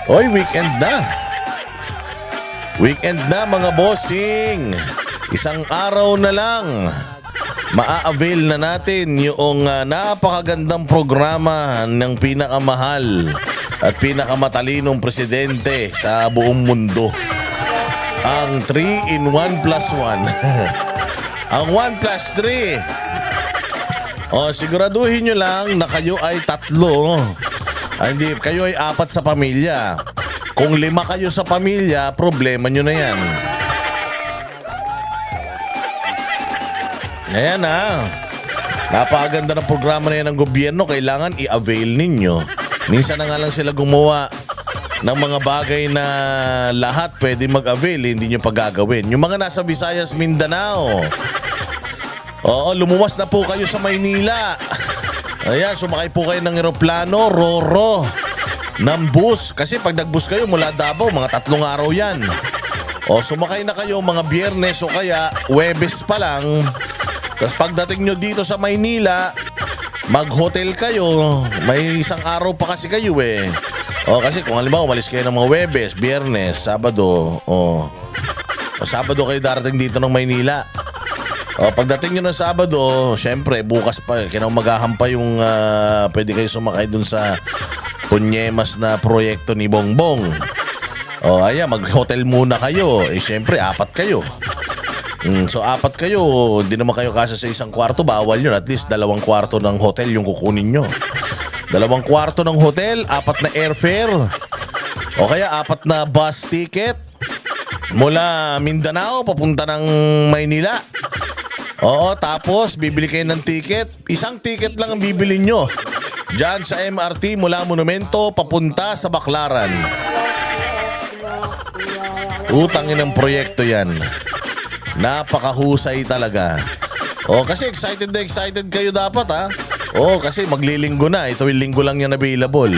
Oy, weekend na. Weekend na mga bossing. Isang araw na lang. Maa-avail na natin yung napakagandang programa ng pinakamahal at pinakamatalinong presidente sa buong mundo. Ang 3-in-1 plus 1. Ang 1 plus 3. O, siguraduhin nyo lang na kayo ay tatlo. Hindi, kayo ay 4 sa pamilya. Kung 5 kayo sa pamilya, problema nyo na yan. Ayan na. Napakaganda ng programa na yan ng gobyerno. Kailangan i-avail ninyo. Minsan na nga lang sila gumawa ng mga bagay na lahat pwede mag-avail, hindi nyo pagagawin. Yung mga nasa Visayas, Mindanao. Oo, lumuwas na po kayo sa Maynila. Ayan, sumakay po kayo ng eroplano, Roro, ng bus. Kasi pag nag-bus kayo mula Davao, mga 3 araw yan. O, sumakay na kayo mga Biyernes o kaya Huwebes pa lang. Tapos pagdating nyo dito sa Maynila, mag-hotel kayo. May 1 araw pa kasi kayo eh. O, kasi kung halimbawa umalis kayo ng mga Huwebes, Biyernes, Sabado, o Sabado kayo darating dito ng Maynila. O, pagdating nyo ng Sabado, syempre, bukas pa, kinamagahan pa yung pwede kayo sumakay dun sa Punyemas na proyekto ni Bongbong. O, ayan, mag-hotel muna kayo. Eh, syempre, 4 kayo. So, 4 kayo, hindi naman kayo kasya sa 1 kwarto, bawal yun. At least 2 kwarto ng hotel yung kukunin nyo. 2 kwarto ng hotel, 4 na airfare. O kaya 4 na bus ticket mula Mindanao papunta ng Maynila. Oo, tapos bibili kayo ng ticket. 1 ticket lang ang bibili nyo diyan sa MRT mula Monumento papunta sa Baclaran. Utangin ng proyekto yan. Napakahusay talaga. O, kasi excited na excited kayo dapat ha. O, kasi maglilinggo na. Tuwing linggo lang yan available.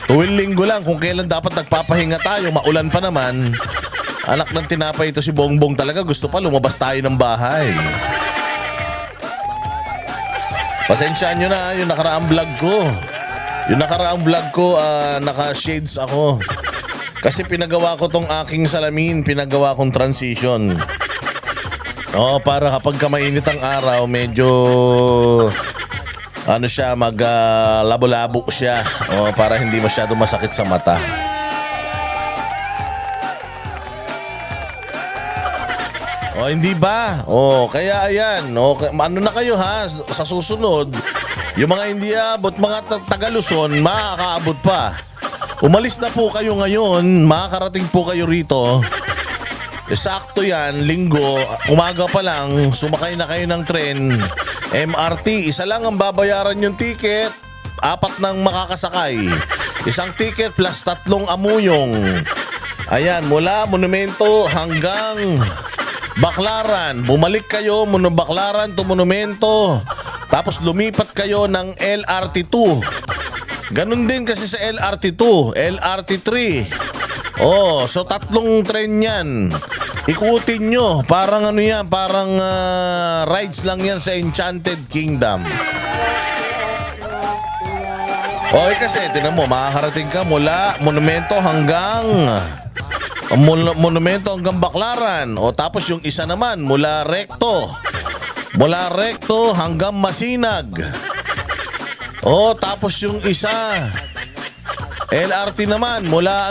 Tuwing linggo lang kung kailan dapat nagpapahinga tayo. Maulan pa naman. Anak ng tinapay ito si Bongbong talaga. Gusto pa lumabas tayo ng bahay. Pasensyaan nyo na yung nakaraang vlog ko. Yung nakaraang vlog ko, naka-shades ako. Kasi pinagawa ko tong aking salamin, pinagawa kong transition. O, para kapag mainit ang araw, medyo siya, labo-labo siya. O, para hindi masyado masakit sa mata. O, hindi ba? O, kaya ayan. O, ano na kayo ha? Sa susunod, yung mga hindi abot, mga taga-Luzon, makakaabot pa. Umalis na po kayo ngayon, makakarating po kayo rito. Sakto yan, linggo, umaga pa lang, sumakay na kayo ng tren, MRT. 1 lang ang babayaran yung ticket, 4 nang makakasakay. 1 ticket plus 3 amuyong. Ayan, mula Monumento hanggang Baclaran. Bumalik kayo muna Baclaran to Monumento. Tapos lumipat kayo ng LRT2. Ganun din kasi sa LRT2, LRT3. Oh, so 3 tren yan. Ikutin nyo. Parang ano yan, parang rides lang yan sa Enchanted Kingdom. Okay, kasi tinan mo, makakarating ka mula Monumento hanggang Baclaran. O tapos yung isa naman mula Recto hanggang Masinag. O tapos yung isa LRT naman mula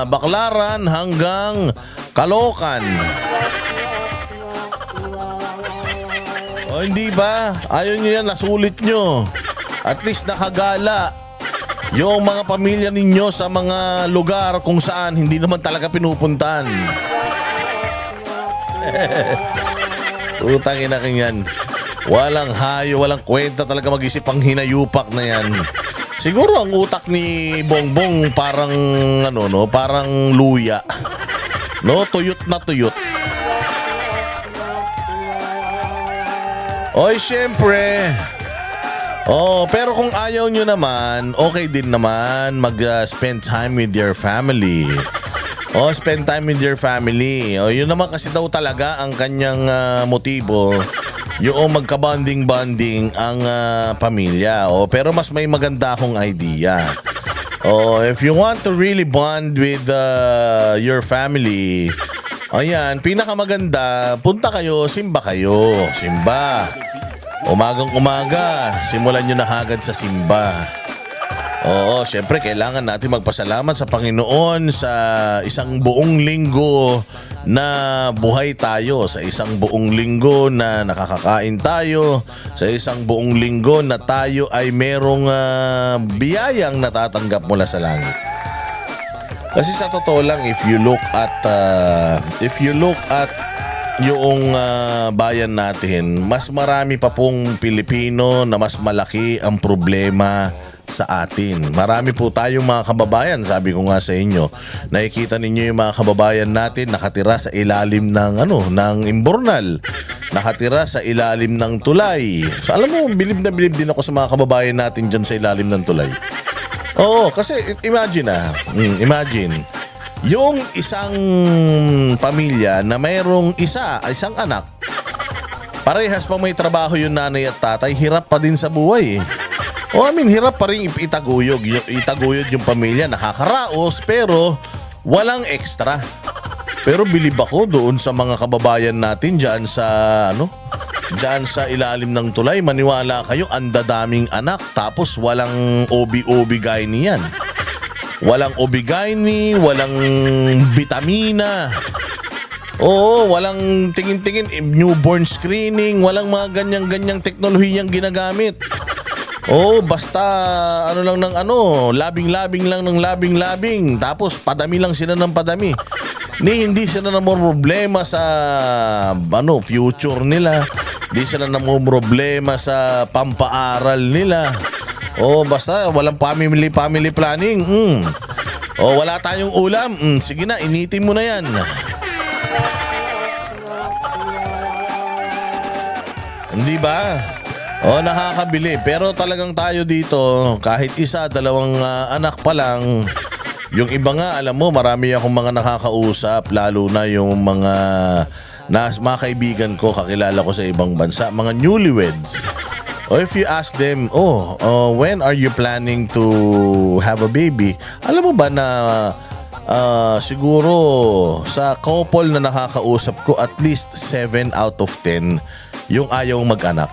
Baclaran hanggang Caloocan. O hindi ba? Ayaw nyo yan, nasulit nyo. At least nakagala yung mga pamilya ninyo sa mga lugar kung saan hindi naman talaga pinupuntahan. Utangin na yan. Walang hayo, walang kwenta talaga mag-isip ang hinayupak na yan. Siguro ang utak ni Bongbong parang parang luya. No, tuyot na tuyot. Oy, syempre. Oh, pero kung ayaw nyo naman, okay din naman mag-spend time with your family. Oh, spend time with your family. Oh, yun naman kasi daw talaga ang kanyang motibo. Yung magka-bonding ang pamilya. Oh, pero mas may maganda akong idea. Oh, if you want to really bond with your family, ayan, pinakamaganda, punta kayo, simba kayo. Simba. Umagang umaga, simulan nyo na agad sa simba. Oo, syempre kailangan natin magpasalamat sa Panginoon sa isang buong linggo na buhay tayo, sa isang buong linggo na nakakakain tayo, sa isang buong linggo na tayo ay merong biyayang natatanggap mula sa langit. Kasi sa totoo lang, if you look at yung bayan natin, mas marami pa pong Pilipino na mas malaki ang problema sa atin. Marami po tayong mga kababayan, sabi ko nga sa inyo. Nakikita ninyo yung mga kababayan natin nakatira sa ilalim ng ng imbornal. Nakatira sa ilalim ng tulay. So alam mo, bilib na bilib din ako sa mga kababayan natin diyan sa ilalim ng tulay. Oo, kasi imagine yung isang pamilya na mayroong isang anak. Parehas pa may trabaho yung nanay at tatay, hirap pa din sa buhay eh. Hirap pa rin itaguyod yung pamilya. Nakakaraos pero walang extra. Pero bilib ako doon sa mga kababayan natin diyan sa ilalim ng tulay. Maniwala kayo, ang dadaming anak tapos walang OB-OB-GYN yan. Walang OB-GYN, walang vitamina. Oo, walang tingin-tingin, newborn screening, walang mga ganyang-ganyang teknolohiyang ginagamit. Oh, basta labing-labing lang ng labing-labing. Tapos padami lang sila ng padami. Hindi sila problema sa future nila. Hindi sila problema sa pampaaral nila. Oh, basta walang family planning. Oh, wala tayong ulam. Sige na, initin mo na 'yan. Hindi ba? Nakakabili. Pero talagang tayo dito, kahit isa, dalawang anak pa lang. Yung iba nga, alam mo, marami akong mga nakakausap, lalo na yung mga kaibigan ko, kakilala ko sa ibang bansa, mga newlyweds. If you ask them, when are you planning to have a baby? Alam mo ba na siguro sa couple na nakakausap ko, at least 7 out of 10 yung ayaw mag-anak.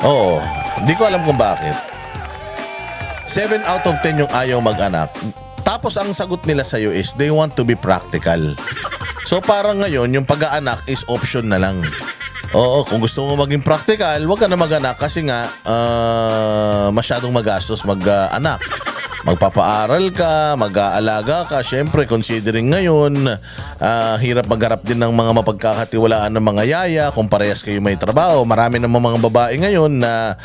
Oo, hindi ko alam kung bakit. 7 out of 10 yung ayaw mag-anak. Tapos ang sagot nila sa'yo is they want to be practical. So parang ngayon, yung pag-aanak is option na lang. Oo, kung gusto mo maging practical, wag ka na mag-anak kasi nga masyadong magastos mag-anak. Magpapaaral ka, mag-aalaga ka. Siyempre, considering ngayon, hirap magharap din ng mga mapagkakatiwalaan ng mga yaya kung parehas kayo may trabaho. Marami namang mga babae ngayon na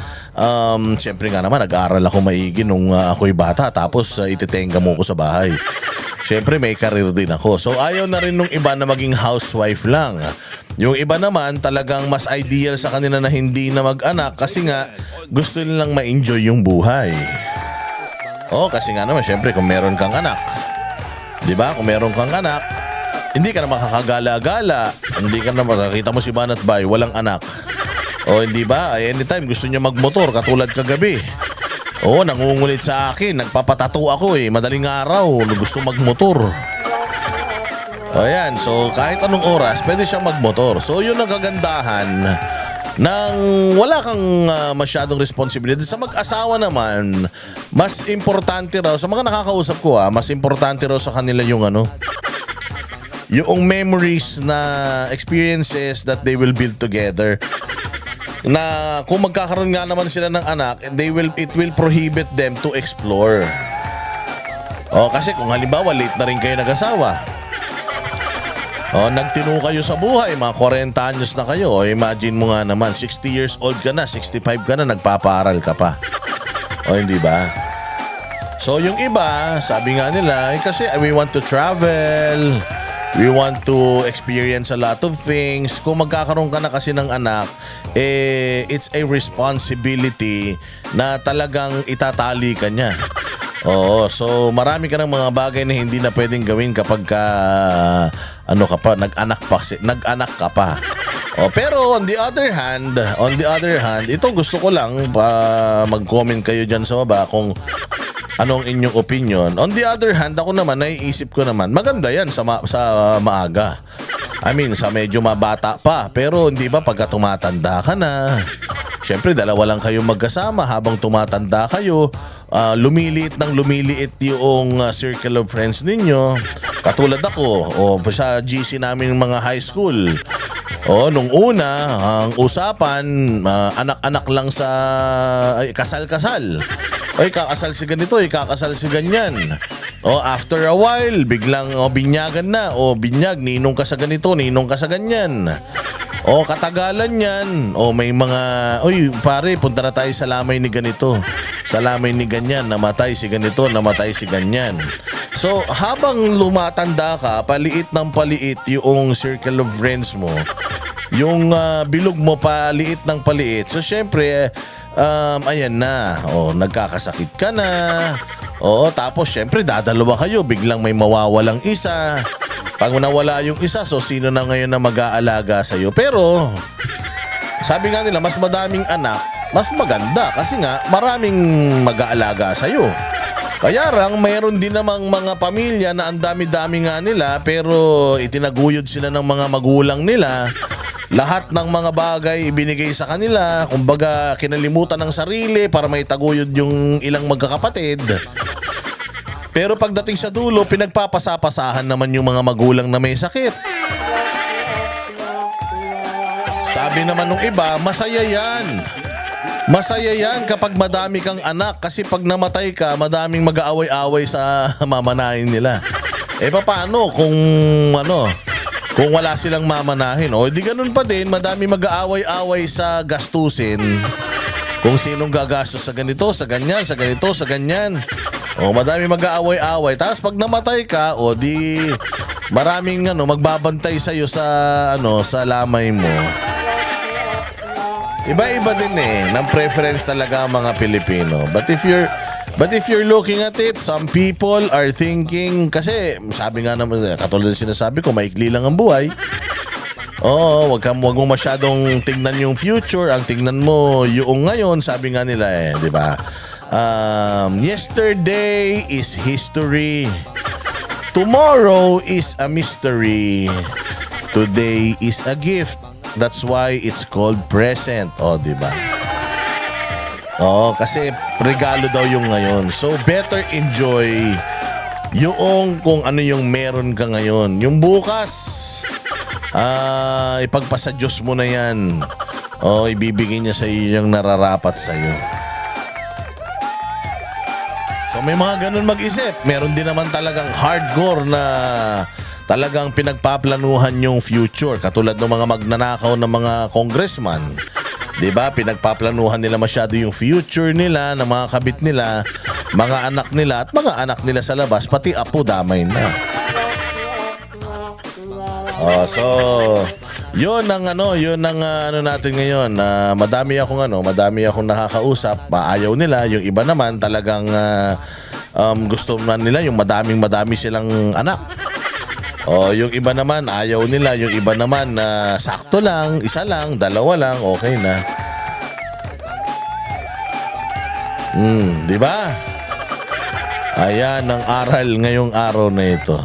siyempre nga naman, nag-aaral ako maigi nung ako'y bata tapos ititenga mo ko sa bahay. Siyempre, may career din ako. So, ayaw na rin nung iba na maging housewife lang. Yung iba naman, talagang mas ideal sa kanila na hindi na mag-anak kasi nga gusto nilang ma-enjoy yung buhay. Kasi nga naman, syempre, kung meron kang anak, di ba? Kung meron kang anak, hindi ka na makakagala-gala. Hindi ka na makakita mo si Banat Bay, walang anak. Hindi ba? Anytime gusto niya magmotor, katulad kagabi. Nangungulit sa akin, nagpapatato ako madaling araw, gusto magmotor. Ayan, so kahit anong oras, pwede siyang magmotor. So yun ang kagandahan nang wala kang masyadong responsibility. Sa mag-asawa naman, mas importante raw, sa mga nakakausap ko mas importante raw sa kanila yung yung memories na experiences that they will build together. Na kung magkakaroon nga naman sila ng anak, it will prohibit them to explore. Kasi kung halimbawa late na rin kayo nag-asawa, nagtino kayo sa buhay, mga 40 anyos na kayo. Imagine mo nga naman, 60 years old ka na, 65 ka na, nagpapaaral ka pa. Hindi ba? So yung iba, sabi nga nila, kasi we want to travel, we want to experience a lot of things. Kung magkakaroon ka na kasi ng anak, it's a responsibility na talagang itatali ka niya. So marami ka ng mga bagay na hindi na pwedeng gawin kapag nag-anak ka pa. Pero on the other hand, ito gusto ko lang mag-comment kayo dyan sa baba kung anong inyong opinion. On the other hand, ako naman, naiisip ko naman, maganda yan sa maaga. I mean, sa medyo mabata pa. Pero hindi ba pagka tumatanda ka na, syempre dalawa lang kayo magkasama habang tumatanda kayo, lumiliit yung circle of friends ninyo. Katulad ako, sa GC namin mga high school. Nung una, ang usapan, anak-anak lang sa kasal-kasal. Kakasal si ganito, kakasal si ganyan. After a while, biglang binyagan na. Binyag, ninong ka sa ganito, ninong ka sa ganyan. Katagalan yan. May mga, pare, punta na tayo sa lamay ni ganito. Sa lamay ni ganyan, namatay si ganito, namatay si ganyan. So, habang lumatanda ka, paliit ng paliit yung circle of friends mo. Yung bilog mo paliit ng paliit. So, syempre, ayan na. Nagkakasakit ka na. Tapos, syempre, dadalawa kayo. Biglang may mawawalang isa. Pag nawala yung isa, so sino na ngayon na mag-aalaga sa'yo? Pero, sabi nga nila, mas madaming anak, mas maganda. Kasi nga, maraming mag-aalaga sa'yo. Kaya lang, mayroon din namang mga pamilya na ang dami-dami nga nila, pero itinaguyod sila ng mga magulang nila. Lahat ng mga bagay ibinigay sa kanila, kumbaga kinalimutan ng sarili para may taguyod yung ilang magkakapatid. Pero pagdating sa dulo, pinagpapasapasahan naman yung mga magulang na may sakit. Sabi naman nung iba, masaya yan. Masaya yan kapag madami kang anak kasi pag namatay ka, madaming mag-aaway-away sa mamanahin nila. Paano kung kung wala silang mamanahin? Di ganun pa din, madami mag-aaway-away sa gastusin. Kung sinong gagastos sa ganito, sa ganyan, sa ganito, sa ganyan. Madami mag-aaway-away. Tapos pag namatay ka, di maraming magbabantay sa iyo sa lamay mo. Iba-iba din ng preference talaga ang mga Pilipino. But if you're looking at it, some people are thinking, kasi sabi nga naman, katulad ng sinasabi ko, maikli lang ang buhay. Wag mo masyadong tingnan yung future, ang tingnan mo yung ngayon, sabi nga nila di ba? Yesterday is history. Tomorrow is a mystery. Today is a gift. That's why it's called present. Di ba? Kasi regalo daw yung ngayon. So, better enjoy yung kung ano yung meron ka ngayon. Yung bukas, ipagpasa Diyos mo na yan. Ibibigay niya sa iyo yung nararapat sa iyo. So, may mga ganun mag-isip. Meron din naman talagang hardcore na talagang pinagpaplanuhan yung future. Katulad ng mga magnanakaw ng mga congressman. Diba? Pinagpaplanuhan nila masyado yung future nila, ng mga kabit nila, mga anak nila, at mga anak nila sa labas, pati apo damay na. So, yun ang natin ngayon. Madami akong nakakausap, ayaw nila. Yung iba naman talagang gusto man nila yung madami silang anak. Yung iba naman ayaw nila, yung iba naman sakto lang, isa lang, dalawa lang, okay na. Di ba? Ayan ang aral ngayong araw na ito.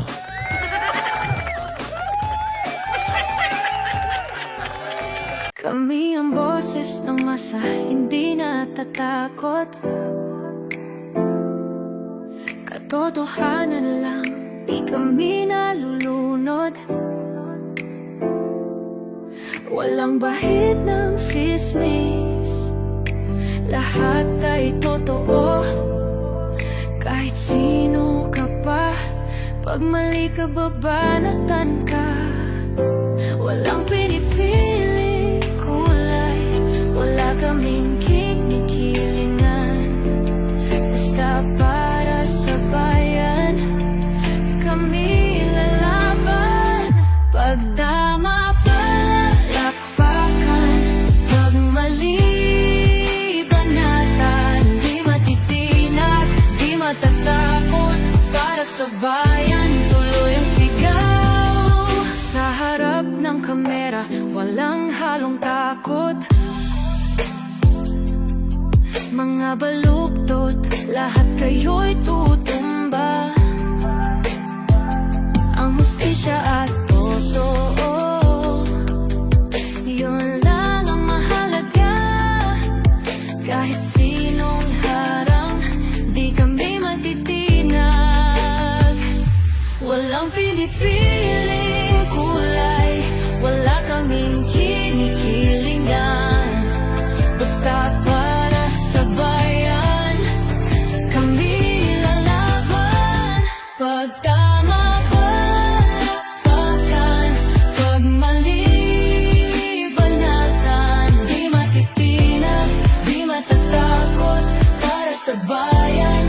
Kami ang boses ng masa, hindi natatakot. Katotohanan lang, di kami nalulunod. Walang bahid ng sismis, lahat ay totoo. Kahit sino ka pa, pag mali ka babanatan ka. Walang pinipili kulay, wala kaming kinikilingan. Basta para sa bayan, kami lalaban. Pagdama palakpakan, pag mali banatan. Di matitinag, di matatakot, para sa bayan tuloy ang sigaw. Sa harap ng kamera, walang takot. Mga baluktot, lahat kayo'y tutumba. Ang hustisya at totoo, yun lang ang mahalaga. Kahit sinong harang, di kami matitinag. Walang pinipiling kulay, wala kaming kinikilingan. Basta para sa bayan, kami lalaban. Pag tama palapakan, pag mali banatan, di matitinag, di matatakot. Para sa bayan,